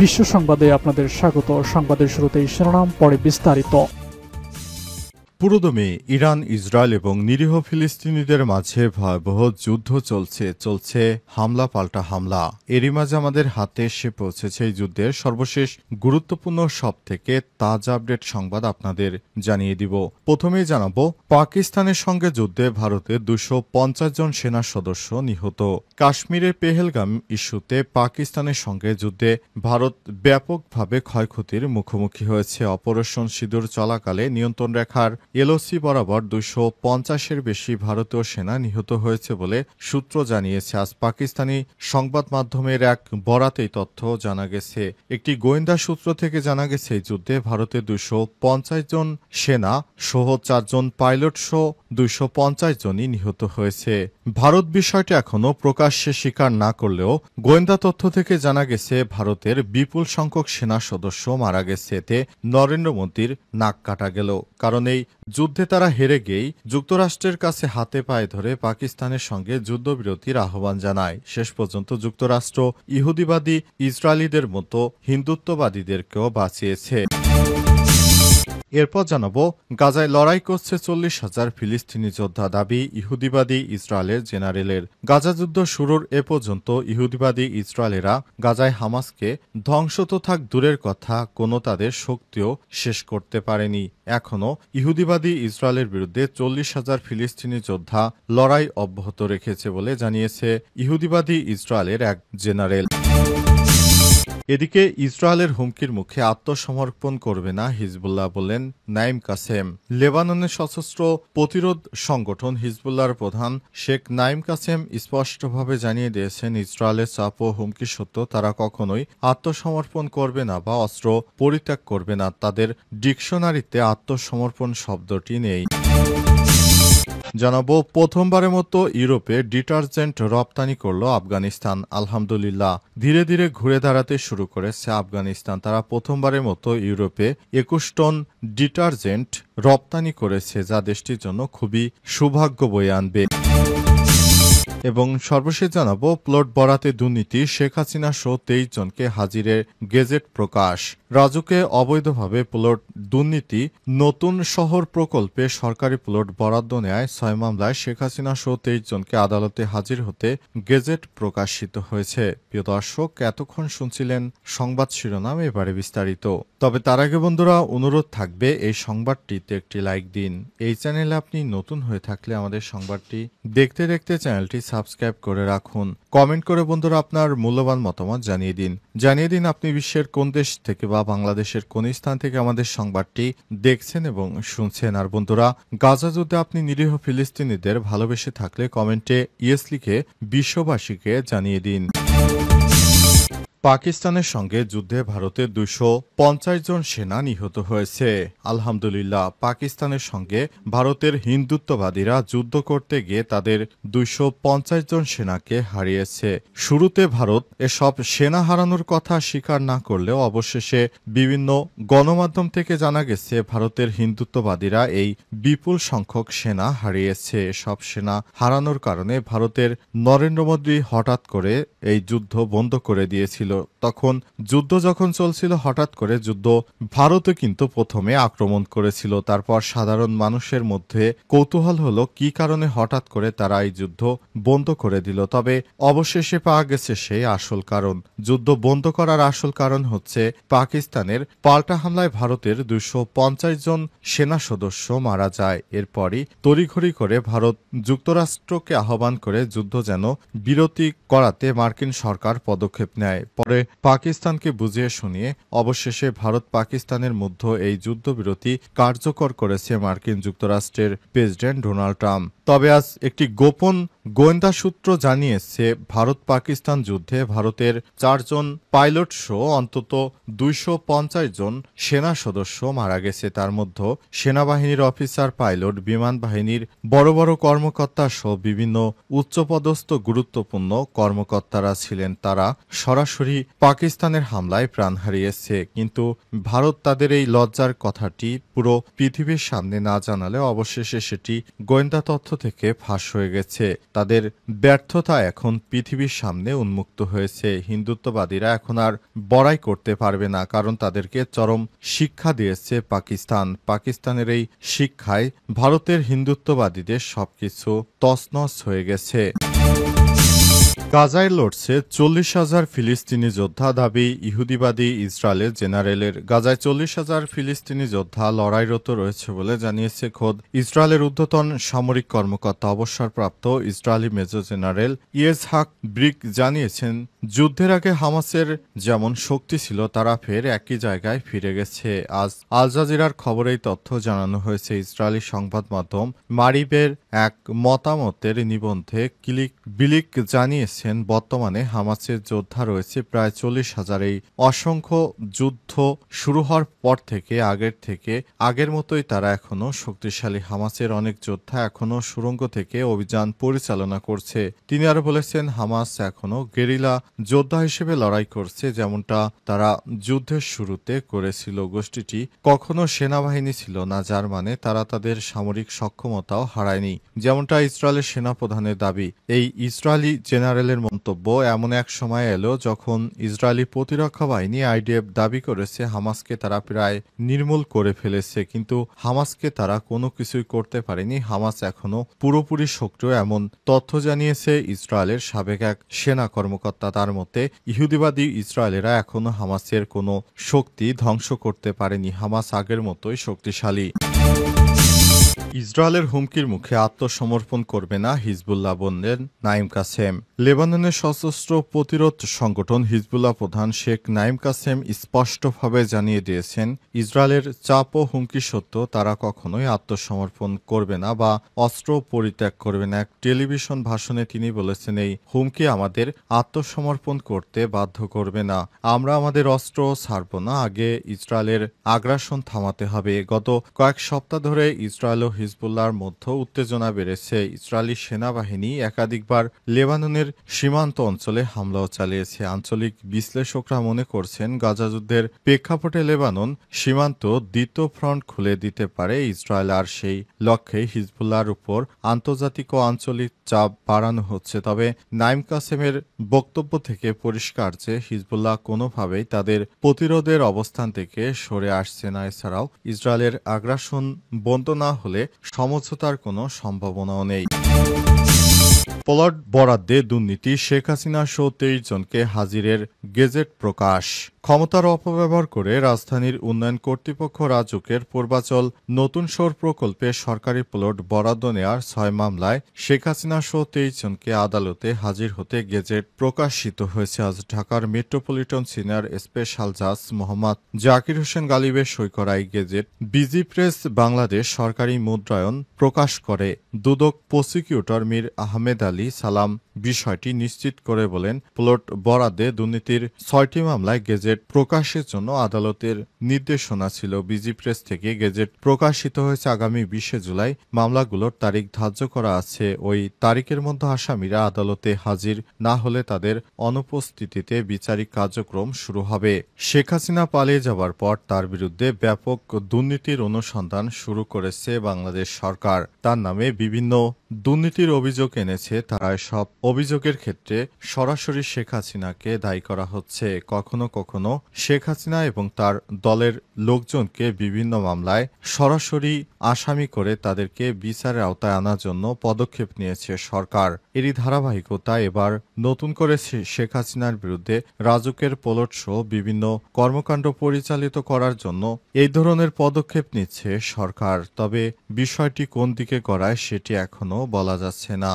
বিশ্ব সংবাদে আপনাদের স্বাগত। সংবাদের শুরুতেই শিরোনাম, পরে বিস্তারিত। পুরোদমে ইরান, ইসরায়েল এবং নিরীহ ফিলিস্তিনিদের মাঝে ভয়াবহ যুদ্ধ চলছে হামলা পাল্টা হামলা। এরই মাঝে আমাদের হাতে এসে পৌঁছেছে এই যুদ্ধের সর্বশেষ গুরুত্বপূর্ণ সবথেকে তাজা আপডেট সংবাদ আপনাদের জানিয়ে দিব। প্রথমেই জানাবো, পাকিস্তানের সঙ্গে যুদ্ধে ভারতের 250 জন সেনা সদস্য নিহত। কাশ্মীরের পেহেলগাম ইস্যুতে পাকিস্তানের সঙ্গে যুদ্ধে ভারত ব্যাপকভাবে ক্ষয়ক্ষতির মুখোমুখি হয়েছে। অপারেশন সিঁদুর চলাকালে নিয়ন্ত্রণ রেখার এলওসি বরাবর 250-এর বেশি ভারতীয় সেনা নিহত হয়েছে বলে সূত্র জানিয়েছে। আজ পাকিস্তানি সংবাদ মাধ্যমের এক বরাতে এই তথ্য জানা গেছে। একটি গোয়েন্দা সূত্র থেকে জানা গেছে, এই যুদ্ধে ভারতের 250 জন সেনা সহ 4 জন পাইলট সহ 250 জনই নিহত হয়েছে। ভারত বিষয়টি এখনও প্রকাশ্যে স্বীকার না করলেও গোয়েন্দা তথ্য থেকে জানা গেছে ভারতের বিপুল সংখ্যক সেনা সদস্য মারা গেছে। এতে নরেন্দ্র মোদীর নাক কাটা গেল, কারণ এই যুদ্ধে তারা হেরে গিয়েই যুক্তরাষ্ট্রের কাছে হাতে পায়ে ধরে পাকিস্তানের সঙ্গে যুদ্ধবিরতির আহ্বান জানায়। শেষ পর্যন্ত যুক্তরাষ্ট্র ইহুদিবাদী ইসরায়েলিদের মতো হিন্দুত্ববাদীদেরকেও বাঁচিয়েছে। এরপর জানাবো, গাজায় লড়াই করছে 40,000 ফিলিস্তিনি যোদ্ধা, দাবি ইহুদিবাদী ইসরায়েলের জেনারেলের। গাজা যুদ্ধ শুরুর এ পর্যন্ত ইহুদিবাদী ইসরায়েলেরা গাজায় হামাসকে ধ্বংস তো থাক দূরের কথা, কোনো তাদের শক্তিও শেষ করতে পারেনি। এখনও ইহুদিবাদী ইসরায়েলের বিরুদ্ধে 40,000 ফিলিস্তিনি যোদ্ধা লড়াই অব্যাহত রেখেছে বলে জানিয়েছে ইহুদিবাদী ইসরায়েলের এক জেনারেল। এদিকে ইসরায়েলের হুমকির মুখে আত্মসমর্পণ করবে না হিজবুল্লাহ বললেন নাইম কাসেম। লেবাননের সশস্ত্র প্রতিরোধ সংগঠন হিজবুল্লাহর প্রধান শেখ নাইম কাসেম স্পষ্টভাবে জানিয়ে দিয়েছেন, ইসরায়েলের চাপ ও হুমকি সত্ত্বেও তারা কখনোই আত্মসমর্পণ করবে না বা অস্ত্র পরিত্যাগ করবে না। তাদের ডিকশনারিতে আত্মসমর্পণ শব্দটি নেই। জানাবো, প্রথমবারের মতো ইউরোপে ডিটারজেন্ট রপ্তানি করল আফগানিস্তান। আলহামদুলিল্লাহ, ধীরে ধীরে ঘুরে দাঁড়াতে শুরু করেছে আফগানিস্তান। তারা প্রথমবারের মতো ইউরোপে 21 টন ডিটারজেন্ট রপ্তানি করেছে, যা দেশটির জন্য খুবই সৌভাগ্য বয়ে আনবে। এবং সর্বশেষ জানাবো, প্লট বরাতে দুর্নীতি, শেখ হাসিনা সহ 23 জনকে হাজিরের গেজেট প্রকাশ। রাজুকে অবৈধভাবে প্লট দুর্নীতি, নতুন শহর প্রকল্পে সরকারি প্লট বরাদ্দ নেয় 6 মামলায় শেখ হাসিনা সহ 23 জনকে আদালতে হাজির হতে গেজেট প্রকাশিত হয়েছে। প্রিয় দর্শক, এতক্ষণ শুনছিলেন সংবাদ শিরোনাম, এবারে বিস্তারিত। তবে তার আগে বন্ধুরা, অনুরোধ থাকবে এই সংবাদটিতে একটি লাইক দিন। এই চ্যানেলে আপনি নতুন হয়ে থাকলে আমাদের সংবাদটি দেখতে দেখতে চ্যানেলটি সাবস্ক্রাইব করে রাখুন। কমেন্ট করে বন্ধুরা আপনার মূল্যবান মতামত জানিয়ে দিন আপনি বিশ্বের কোন দেশ থেকে বা বাংলাদেশের কোন স্থান থেকে আমাদের সংবাদটি দেখছেন এবং শুনছেন। আর বন্ধুরা, গাজা যুদ্ধে আপনি নিরীহ ফিলিস্তিনিদের ভালোবেসে থাকলে কমেন্টে ইয়েস লিখে বিশ্ববাসীকে জানিয়ে দিন। পাকিস্তানের সঙ্গে যুদ্ধে ভারতের 250 জন সেনা নিহত হয়েছে। আলহামদুলিল্লাহ, পাকিস্তানের সঙ্গে ভারতের হিন্দুত্ববাদীরা যুদ্ধ করতে গিয়ে তাদের 250 জন সেনাকে হারিয়েছে। শুরুতে ভারত এসব সেনা হারানোর কথা স্বীকার না করলেও অবশেষে বিভিন্ন গণমাধ্যম থেকে জানা গেছে ভারতের হিন্দুত্ববাদীরা এই বিপুল সংখ্যক সেনা হারিয়েছে। এসব সেনা হারানোর কারণে ভারতের নরেন্দ্র মোদী হঠাৎ করে এই যুদ্ধ বন্ধ করে দিয়েছিল। তখন যুদ্ধ যখন চলছিল, হঠাৎ করে যুদ্ধ ভারতে কিন্তু প্রথমে আক্রমণ করেছিল। তারপর সাধারণ মানুষের মধ্যে কৌতূহল হলো কি কারণে হঠাৎ করে তারা এই যুদ্ধ বন্ধ করে দিল। তবে অবশেষে পাওয়া গেছে সেই আসল কারণ। যুদ্ধ বন্ধ করার আসল কারণ হচ্ছে পাকিস্তানের পাল্টা হামলায় ভারতের 250 জন সেনা সদস্য মারা যায়। এরপরই তড়িঘড়ি করে ভারত যুক্তরাষ্ট্রকে আহ্বান করে যুদ্ধ যেন বিরতি করাতে মার্কিন সরকার পদক্ষেপ নেয়। পরে পাকিস্তানকে বুঝিয়ে শুনিয়ে অবশেষে ভারত পাকিস্তানের মধ্যে এই যুদ্ধবিরতি কার্যকর করেছে মার্কিন যুক্তরাষ্ট্রের প্রেসিডেন্ট ডোনাল্ড ট্রাম্প। তবে আজ একটি গোপন গোয়েন্দা সূত্র জানিয়েছে, ভারত পাকিস্তান যুদ্ধে ভারতের 4 জন পাইলট সহ অন্তত 250 জন সেনা সদস্য মারা গেছে। তার মধ্যে সেনাবাহিনীর অফিসার, পাইলট, বিমান বাহিনীর বড় বড় কর্মকর্তা সহ বিভিন্ন উচ্চপদস্থ গুরুত্বপূর্ণ কর্মকর্তারা ছিলেন। তারা সরাসরি পাকিস্তানের হামলায় প্রাণ হারিয়েছে। কিন্তু ভারত তাদের এই লজ্জার কথাটি পুরো পৃথিবীর সামনে না জানালে অবশেষে সেটি গোয়েন্দা তথ্য থেকে ফাঁস হয়ে গেছে। তাদের ব্যর্থতা এখন পৃথিবীর সামনে উন্মুক্ত হয়েছে। হিন্দুত্ববাদীরা এখন আর বড়াই করতে পারবে না, কারণ তাদেরকে চরম শিক্ষা দিয়েছে পাকিস্তান। পাকিস্তানের এই শিক্ষায় ভারতের হিন্দুত্ববাদীদের সবকিছু তছনছ হয়ে গেছে। গাজায় লড়ছে 40,000 ফিলিস্তিনি যোদ্ধা, দাবি ইহুদিবাদী ইসরায়েলের জেনারেলের। গাজায় 40,000 ফিলিস্তিনি যোদ্ধা লড়াইরত রয়েছে বলে জানিয়েছে খোদ ইসরায়েলের ঊর্ধ্বতন সামরিক কর্মকর্তা। অবসরপ্রাপ্ত ইসরায়েলি মেজর জেনারেল ইয়েজহাক ব্রিক জানিয়েছেন, যুদ্ধের আগে হামাসের যেমন শক্তি ছিল তারা ফের একই জায়গায় ফিরে গেছে। আজ আল জাজিরার খবরে এই তথ্য জানানো হয়েছে। ইসরায়েলি সংবাদ মাধ্যম মারিবের এক মতামতের নিবন্ধে বিলিক জানিয়েছে, বর্তমানে হামাসের যোদ্ধা রয়েছে প্রায় 40,000। এই অসংখ্য যুদ্ধ শুরু হওয়ার পর থেকে আগের মতোই তারা এখনো শক্তিশালী। হামাসের অনেক যোদ্ধা এখনো সুড়ঙ্গ থেকে অভিযান পরিচালনা করছে। তিনি আরো বলেছেন, হামাস এখনো গেরিলা যোদ্ধা হিসেবে লড়াই করছে, যেমনটা তারা যুদ্ধের শুরুতে করেছিল। গোষ্ঠীটি কখনো সেনাবাহিনী ছিল না, যার মানে তারা তাদের সামরিক সক্ষমতাও হারায়নি, যেমনটা ইসরায়েলের সেনাপ্রধানের দাবি। এই ইসরায়েলি জেনারেল মন্তব্য এমন এক সময় এলো যখন ইসরায়েলি প্রতিরক্ষা বাহিনী আইডিএফ দাবি করেছে হামাসকে তারা প্রায় নির্মূল করে ফেলেছে, কিন্তু হামাসকে তারা কোনো কিছুই করতে পারেনি। হামাস এখনো পুরোপুরি সক্রিয়, এমন তথ্য জানিয়েছে ইসরায়েলের সাবেক এক সেনা কর্মকর্তা। তার মতে ইহুদিবাদী ইসরায়েলেরা এখনো হামাসের কোনো শক্তি ধ্বংস করতে পারেনি। হামাস আগের মতোই শক্তিশালী। ইসরায়েলের হুমকির মুখে আত্মসমর্পণ করবে না হিজবুল্লাহ, বললেন নাইম কাসেম। লেবাননের সশস্ত্র প্রতিরোধ সংগঠন হিজবুল্লাহ প্রধান শেখ নাইম কাসেম স্পষ্টভাবে জানিয়ে দিয়েছেন, ইসরায়েলের চাপ ও হুমকি সত্ত্বেও তারা কখনোই আত্মসমর্পণ করবে না বা অস্ত্র পরিত্যাগ করবে না। এক টেলিভিশন ভাষণে তিনি বলেছেন, এই হুমকি আমাদের আত্মসমর্পণ করতে বাধ্য করবে না। আমরা আমাদের অস্ত্র ছাড়ব না, আগে ইসরায়েলের আগ্রাসন থামাতে হবে। গত কয়েক সপ্তাহ ধরে ইসরায়েল ও হিজবুল্লাহর মধ্যে উত্তেজনা বেড়েছে। ইসরায়েলি সেনাবাহিনী একাধিকবার লেবাননের সীমান্ত অঞ্চলে হামলাও চালিয়েছে। আঞ্চলিক বিশ্লেষকরা মনে করছেন, গাজা যুদ্ধের প্রেক্ষাপটে লেবানন সীমান্ত দ্বিতীয় ফ্রন্ট খুলে দিতে পারে ইসরায়েল, আর সেই লক্ষ্যে হিজবুল্লাহর উপর আন্তর্জাতিক ও আঞ্চলিক চাপ বাড়ানো হচ্ছে। তবে নাইম কাসেমের বক্তব্য থেকে পরিষ্কার যে হিজবুল্লাহ কোনোভাবেই তাদের প্রতিরোধের অবস্থান থেকে সরে আসছে না। এছাড়াও ইসরায়েলের আগ্রাসন বন্ধ না হলে সমঝোতার কোনো সম্ভাবনাও নেই। প্লট বরাদ্দে দুর্নীতি, শেখ হাসিনা সহ 23 জনকে হাজিরের গেজেট প্রকাশ। ক্ষমতার অপব্যবহার করে রাজধানীর উন্নয়ন কর্তৃপক্ষ রাজুকের পূর্বাচল নতুন শহর প্রকল্পে সরকারি প্লট বরাদ্দ নেওয়ার 6 মামলায় শেখ হাসিনা সহ 23 জনকে আদালতে হাজির হতে গেজেট প্রকাশিত হয়েছে। আজ ঢাকার মেট্রোপলিটন সিনিয়র স্পেশাল জাজ মোহাম্মদ জাকির হোসেন গালিবের সই করা এই গেজেট বিজি প্রেস বাংলাদেশ সরকারি মুদ্রায়ন প্রকাশ করে। দুদক প্রসিকিউটর মীর আহমেদ আলী সালাম বিষয়টি নিশ্চিত করে বলেন, প্লট বরাদ্দে দুর্নীতির 6টি মামলায় গেজেট প্রকাশের জন্য আদালতের নির্দেশনা ছিল। বিজি প্রেস থেকে গেজেট প্রকাশিত হয়েছে আগামী 20 জুলাই। মামলাগুলোর তারিখ ধার্য করা আছে। ওই তারিখের মধ্যে আসামিরা আদালতে হাজির না হলে তাদের অনুপস্থিতিতে বিচারিক কার্যক্রম শুরু হবে। শেখ হাসিনা পালিয়ে যাওয়ার পর তার বিরুদ্ধে ব্যাপক দুর্নীতির অনুসন্ধান শুরু করেছে বাংলাদেশ সরকার। তার নামে বিভিন্ন দুর্নীতির অভিযোগ এনেছে। তারা সব অভিযোগের ক্ষেত্রে সরাসরি শেখ হাসিনাকে দায়ী করা হচ্ছে। কখনো কখনো শেখ হাসিনা এবং তার দলের লোকজনকে বিভিন্ন মামলায় সরাসরি আসামি করে তাদেরকে বিচারের আওতায় আনার জন্য পদক্ষেপ নিয়েছে সরকার। এরই ধারাবাহিকতা এবার নতুন করে শেখ হাসিনার বিরুদ্ধে রাজুকের প্লট সহ বিভিন্ন কর্মকাণ্ড পরিচালিত করার জন্য এই ধরনের পদক্ষেপ নিচ্ছে সরকার। তবে বিষয়টি কোন দিকে গড়ায় সেটি এখনো বলা যাচ্ছে না।